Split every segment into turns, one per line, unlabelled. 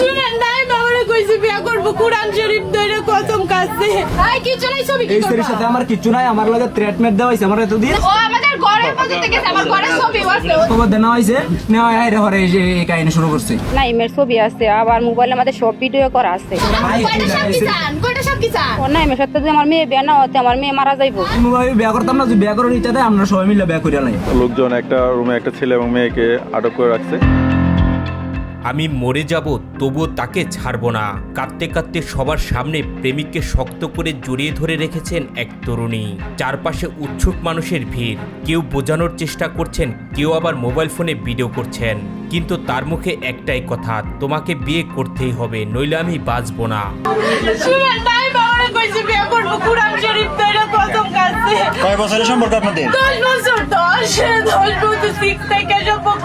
শুনেন নাই বাবারে কইছি বিয়া করব কুরআন শরীফ ধরে কসম কাছে আই কি চলাই ছবি কি
এই স্ত্রীর সাথে আমার কিছু নাই আমার লগে ট্রিটমেন্ট দেওয়া হইছে আমার এতদিন
ও আমাদের ঘরের মধ্যে থেকে আমার ঘরের ছবি আছে
খবর দেওয়া হইছে নেওয়া আইরে হরে এই কাহিনী শুরু করছে
নাইমের ছবি আছে আবার মোবাইলে আমাদের সব ভিডিও করা আছে
কয়টা সব কি চান
ও নাইমের সাথে যদি আমার মেয়ে বিয়া না হতে আমার মেয়ে মারা যাইবো
কোনোভাবে বিয়া করতাম না, যদি বিয়া করার ইচ্ছা দেয় আমরা সবাই মিলে বিয়া করিয়া নাই।
লোকজন একটা রুমে একটা ছেলে এবং মেয়েকে আটক করে রাখছে।
আমি মরে যাব তবুও তাকে ছাড়ব না, কাঁদতে কাঁদতে সবার সামনে প্রেমিককে শক্ত করে জড়িয়ে ধরে রেখেছেন এক তরুণী। চারপাশে উৎসুক মানুষের ভিড়, কেউ বোঝানোর চেষ্টা করছেন, কেউ আবার মোবাইল ফোনে ভিডিও করছেন, কিন্তু তার মুখে একটাই কথা, তোমাকে বিয়ে করতেই হবে, নইলে আমি বাঁচব না।
শুনেন নাই বাবারে কইছি বিয়া করব কুরআন শরীফ ধরে কসম কাছে
কয় বছরের সম্পর্ক আপনাদের?
10 বছর 10 বছর 6 থেকে সম্পর্ক।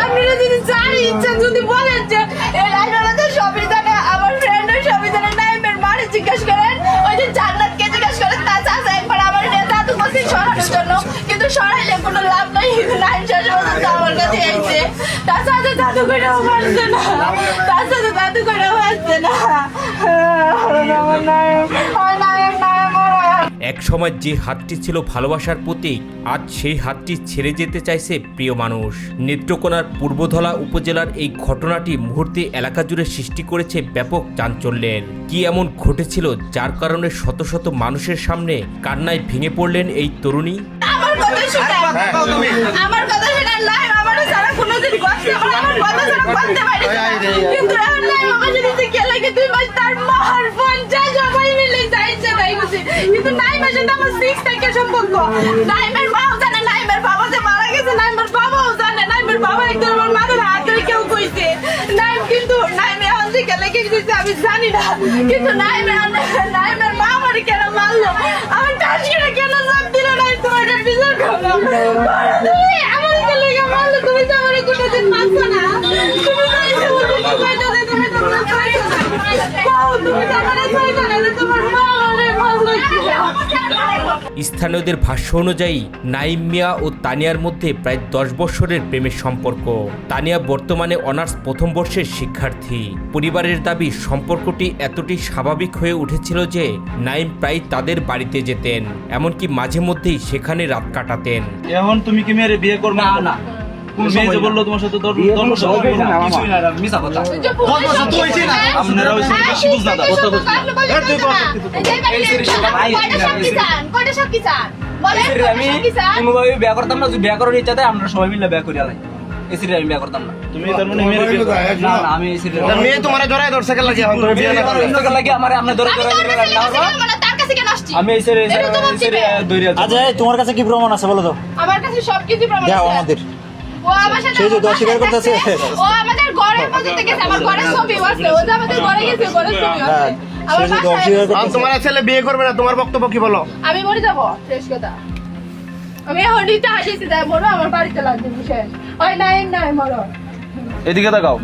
আপনি যদি চার ইচ্ছা যদি বলেন যে এই লাইনাতে সবই জানে, আমার ফ্রেন্ডের সবই জানে, নাইমের মারে জিজ্ঞাসা করেন, ওই যে জান্নাতকে জিজ্ঞাসা করেন, তা চাচা একবার আমার দাদু বলছি সরানোর জন্য, কিন্তু সরাইলে কোনো লাভ নাই। নাইম শাশুড়ি আমার কাছে আইছে, তার সাথে দাদু করেও পারছে না, তার সাথে দাদু করেও পারছে না। আমার নাইম
এক সময় যে হাতটি ছিল ভালোবাসার প্রতীক, আজ সেই হাতটি ছেড়ে যেতে চাইছে প্রিয় মানুষ। নেত্রকোনার পূর্বধলা উপজেলার এই ঘটনাটি মুহূর্তে এলাকা জুড়ে সৃষ্টি করেছে ব্যাপক চাঞ্চল্যের। কি এমন ঘটেছিল যার কারণে শত শত মানুষের সামনে কান্নায় ভেঙে পড়লেন এই তরুণী?
আমার কথা শুনেন, আমার কথা শুনেন, লাইভ আমারে সারা কোনোদিন করতে পারে, আমার কথা সারা করতে পারি না, কিন্তু এখন লাইভ আমার যদি কে লাগে 2 মাস তার মার ফোন যা সবাই মিলে যাইছে তাই গেছে, কিন্তু নাইমের সাথে আমার 6 থেকে সম্পর্ক। নাইমের মাও জানে, নাইমের বাবা যে মারা গেছে, নাইমের বাবাও জানে, নাইমের বাবা একদম আমার মাথার হাত ধরে কেউ কইছে নাইম, কিন্তু নাইমে এখন যে কে লাগে কইছে আমি জানি না, কিন্তু নাইমের মা আমারে কেন মারলো, আমার টাচ করে কেন সব দিল না, তোমার বিচার করো। তুমি আমার লেগে মারলো, তুমি তো আমার কোনোদিন মারছো না, তুমি তুমি তো আমার চাইছো না, তুমি তো আমার চাইছো না, তোমার মা আমারে মারলো।
স্থানীয়দের ভাষ্য অনুযায়ী নাইম মিয়া ও তানিয়ার মধ্যে প্রায় 10 বছরের প্রেমের সম্পর্ক। তানিয়া বর্তমানে অনার্স প্রথম বর্ষের শিক্ষার্থী। পরিবারের দাবি সম্পর্কটি এতটাই স্বাভাবিক হয়ে উঠেছিল যে নাইম প্রায় তাদের বাড়িতে যেতেন, এমনকি মাঝে মধ্যেই সেখানে রাত কাটাতেন।
এখন তুমি কি মেয়ের বিয়ে করবে?
না না,
কোন মেয়ে যে বললো তোমার সাথে কিছুই না,
মিছা কথা।
আপনারা ওই ছেলেকে বেশি বুঝ না দাও।
আমি কোনোভাবে বিয়া করতাম না, যদি বিয়া করার ইচ্ছা দেয় আমরা সবাই মিলে বিয়া করিয়া নাই। এই স্ত্রী আমি বিয়া করতাম না।
তুমি তার মানে মেয়ের বিয়ে করবে?
না না, আমি এই স্ত্রী
মেয়ে তোমার জড়ায় ধরছে কেন লাগে? এখন তুমি বিয়ে না করলে
লাগে আমার আপনার ধরে ধরে আমি এই স্ত্রী দইরা
আচ্ছা, তোমার কাছে কি প্রমাণ আছে বলো তো?
আমার কাছে সবকিছু প্রমাণ
দাও
আছে।
আমাদের।
ও আমার সাথে
সেই যে অস্বীকার করতেছে।
ও আমাদের ঘরের মধ্যে থেকে আমার ঘরের ছবি আছে, ও যে আমাদের ঘরে গেছে, ঘরের ছবি আছে। আমার
সেই যে
বাসায়
অস্বীকার
আছে।
করতেছে।
তোমার ছেলে বিয়ে করবে না, তোমার বক্তব্য কি বলো?
আমি মরে যাবো, শেষ কথা। আমি এখন দিতে আসিছি, তাই মরো, আমার বাড়িতে লাগবে শেষ। ওই নাই মরো।
এদিকে তাকাও।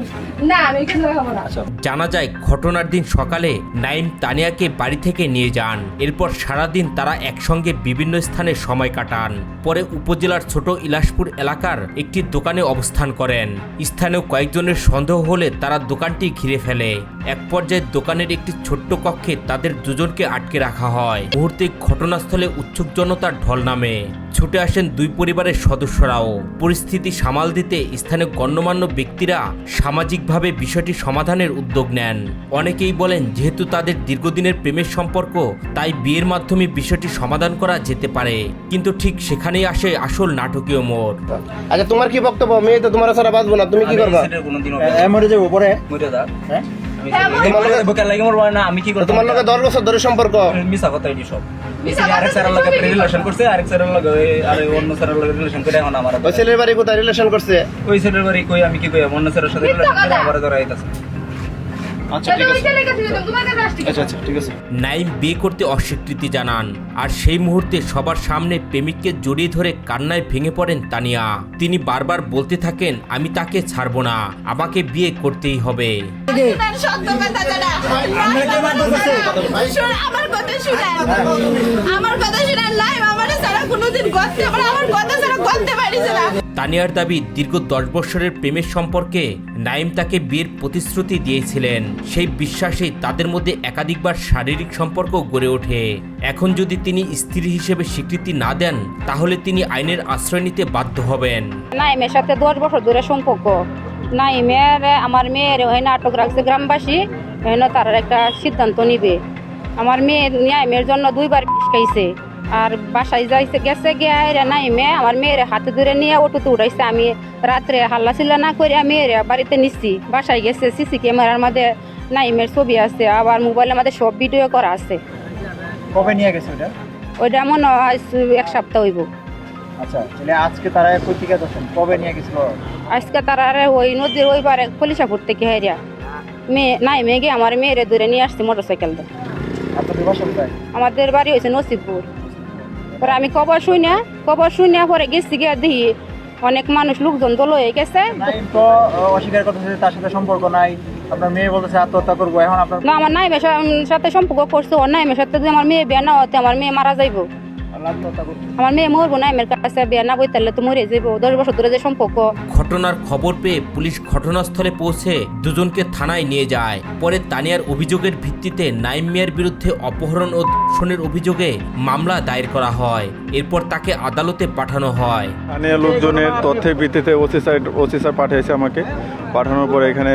না, আমি এখানে রাখাবো না।
জানা যায় ঘটনার দিন সকালে নাইম তানিয়াকে বাড়ি থেকে নিয়ে যান। এরপর সারাদিন তারা একসঙ্গে বিভিন্ন স্থানে সময় কাটান। পরে উপজেলার ছোট ইলাসপুর এলাকার একটি দোকানে অবস্থান করেন। স্থানীয় কয়েকজনের সন্দেহ হলে তারা দোকানটি ঘিরে ফেলে। এক পর্যায়ে দোকানের একটি ছোট্ট কক্ষে তাদের দুজনকে আটকে রাখা হয়। মুহূর্তে ঘটনাস্থলে উৎসুক জনতার ঢল নামে। ছুটে আসেন দুই পরিবারের সদস্যরাও। পরিস্থিতি সামাল দিতে স্থানীয় গণ্যমান্য ব্যক্তিরা সামাজিকভাবে বিষয়টি সমাধানের উদ্যোগ নেন। অনেকেই বলেন যেহেতু তাদের দীর্ঘদিনের প্রেমের সম্পর্ক, তাই বিয়ের মাধ্যমে বিষয়টি সমাধান করা যেতে পারে, কিন্তু ঠিক সেখানেই আসে আসল নাটকীয় মোড়।
আচ্ছা, তোমার কি বক্তব্য? মেয়ে তো তোমার ছাড়া বাঁচবো না, তুমি কি করবা?
মরে যাবো পরে।
মরে যা।
হ্যাঁ?
তোমার লগে বুকের লাগে মরবা না, আমি কি করব?
তোমার লগে 10 বছর ধরে সম্পর্ক।
মিছা কথা এই সব। আরেক স্যারের লগে রিলেশন করছে, আরেক স্যারের লগে আর অন্য স্যারের লগে রিলেশন করে এখন আমার।
ওই ছেলের বাড়ি কোথায় রিলেশন করছে?
ওই ছেলের বাড়ি কই, আমি কি কই, অন্য স্যারের সাথে রিলেশন করে আমার ধরে আইতাছে।
আচ্ছা ঠিক আছে।
তোমার কাছে আসছি।
আচ্ছা আচ্ছা ঠিক আছে।
নাইম বিয়ে করতে অস্বীকৃতি জানান, আর সেই মুহূর্তে সবার সামনে প্রেমিককে জড়িয়ে ধরে কান্নায় ভেঙে পড়েন তানিয়া। তিনি বারবার বলতে থাকেন, আমি তাকে ছাড়বো না, আমাকে বিয়ে করতেই হবে।
সত্য কথা জানা। আমার কথা শুনেন, আমার কথা শুনেন, লাইভ আমার সারা কোনোদিন করতে পারে, আমার কথা ছাড়া করতে পারিস না।
তানিয়ার দাবি দীর্ঘ 10 বছরের প্রেমের সম্পর্কে নাইম তাকে বিয়ের প্রতিশ্রুতি দিয়েছিলেন। সেই বিশ্বাসেই তাদের মধ্যে একাধিকবার শারীরিক সম্পর্ক গড়ে ওঠে। এখন যদি তিনি স্ত্রী হিসেবে স্বীকৃতি না দেন তাহলে তিনি আইনের আশ্রয় নিতে বাধ্য হবেন।
নাইমের সাথে 10 বছর ধরে সম্পর্ক। নাইমের আমার মেয়ের ওই নাটক রাখছে গ্রামবাসী, তার একটা সিদ্ধান্ত নিবে। আমার মেয়ের নাইমের জন্য 2 বার বিষ খাইছে, আর বাসায় যাইছে গেছে গিয়ে নাইমে আমার মেয়ের হাতে ধরে নিয়ে অটোতে উঠাইছে। আমি রাত্রে হাল্লা চিল্লা না করে মেয়ের বাড়িতে নিচ্ছি, বাসায় গেছে। সিসি ক্যামেরার মধ্যে নাইমের ছবি আছে, আবার মোবাইলের মধ্যে সব ভিডিও করা আছে।
কবে নিয়ে গেছে ওটা?
ওইটা মনে হয় 1 সপ্তাহ হইব।
আচ্ছা, তাহলে আজকে তারা পত্রিকা দর্শন কবে নিয়ে গেছিল?
আজকে তারা ওই নদীর ওই পারে কলিশাপুর থেকে হেরিয়া নাইমে গিয়ে আমার মেয়েরে ধরে নিয়ে আসছে মোটরসাইকেল দিয়ে।
আপনাদের বাসা কোথায়?
আমাদের বাড়ি হয়েছে নসিবপুর। পরে আমি খবর শুনে পরে গেছি গিয়ে দেখি অনেক মানুষ লোকজন দল হয়ে গেছে।
নাইম তো অস্বীকার করতেছে তার সাথে সম্পর্ক নাই। আপনার মেয়ে বলতেছে আত্মহত্যা করবো। এখন আপনার
না, আমার নাইমের সাথে সম্পর্ক করছে। ওর নাইমের সাথে যদি আমার মেয়ে বিয়ে না হতে আমার মেয়ে মারা যাইব।
আত্মহত্যা করছে।
আমার মেয়ে মরবো, নাইমের কাছে বিয়ে না বই তাহলে তো মরে যাইব। 10 বছর ধরে যে সম্পর্ক।
ঘটনার খবর পেয়ে পুলিশ ঘটনাস্থলে পৌঁছে দুজনকে থানায় নিয়ে যায়। পরে তানিয়ার অভিযোগের ভিত্তিতে নাইম মিয়ার বিরুদ্ধে অপহরণ ও ধর্ষণের অভিযোগে মামলা দায়ের করা হয়। এরপর তাকে আদালতে পাঠানো হয়।
স্থানীয় লোকজনের তথ্যের ভিত্তিতে ওসি স্যার পাঠিয়েছে আমাকে। পাঠানোর পরে এখানে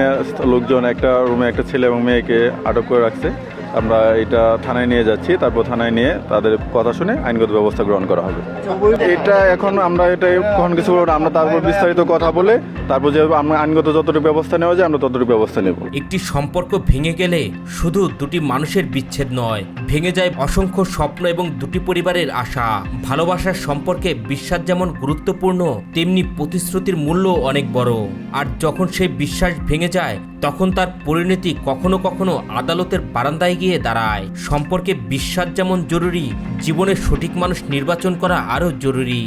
লোকজন একটা রুমে একটা ছেলে এবং মেয়েকে আটক করে রাখছে। আমরা এটা থানায় নিয়ে যাচ্ছি, তারপর থানায় নিয়ে তাদের কথা শুনে আইনগত ব্যবস্থা গ্রহণ করা হবে। এটা এখন আমরা এটা কখন কিছু বলবো না, আমরা তারপর বিস্তারিত কথা বলে তারপর যে আমরা আইনগত যতটুকু ব্যবস্থা নেওয়া যায় আমরা ততটুকু ব্যবস্থা নেব।
একটি সম্পর্ক ভেঙে গেলে শুধু দুটি মানুষের বিচ্ছেদ নয়, ভেঙে যায় অসংখ্য স্বপ্ন এবং দুটি পরিবারের আশা। ভালোবাসার সম্পর্কে বিশ্বাস যেমন গুরুত্বপূর্ণ, তেমনি প্রতিশ্রুতির মূল্য অনেক বড়। আর যখন সেই বিশ্বাস ভেঙে যায় তখন তার পরিণতি কখনো কখনো আদালতের বারান্দায় গিয়ে দাঁড়ায়। সম্পর্কে বিশ্বাস যেমন জরুরি, জীবনের সঠিক মানুষ নির্বাচন করা আরও জরুরি।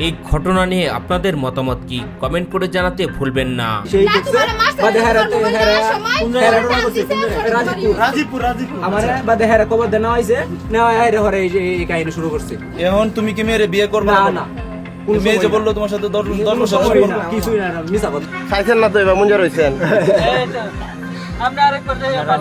এই ঘটনা নিয়ে আপনাদের মতামত কি কমেন্ট করে জানাতে ভুলবেন না।
সেই
না,
দেখছে
তোমার মাস্টার
বাদে হেরা
তোমার
হেরা
সময়
কোন জায়গায়
তোমার
করছে কোন জায়গায়?
রাজীবপুর
আমার বাদে হেরা খবর দেওয়া হয়েছে, নেওয়া হেরে হরে এই কাহিনী শুরু করছে।
এখন তুমি কি মেয়েরে বিয়ে করবে
না না, কোন
মেয়ে যে
সময়
বললো তোমার সাথে 10 বছর
কিছুই না,
সম্পর্ক।
কিছুই না, মিছা কথা।
খাইছেন না তো এবার মুঞ্জা রয়েছেন।
আমরা আরেকবার যাই, আমরা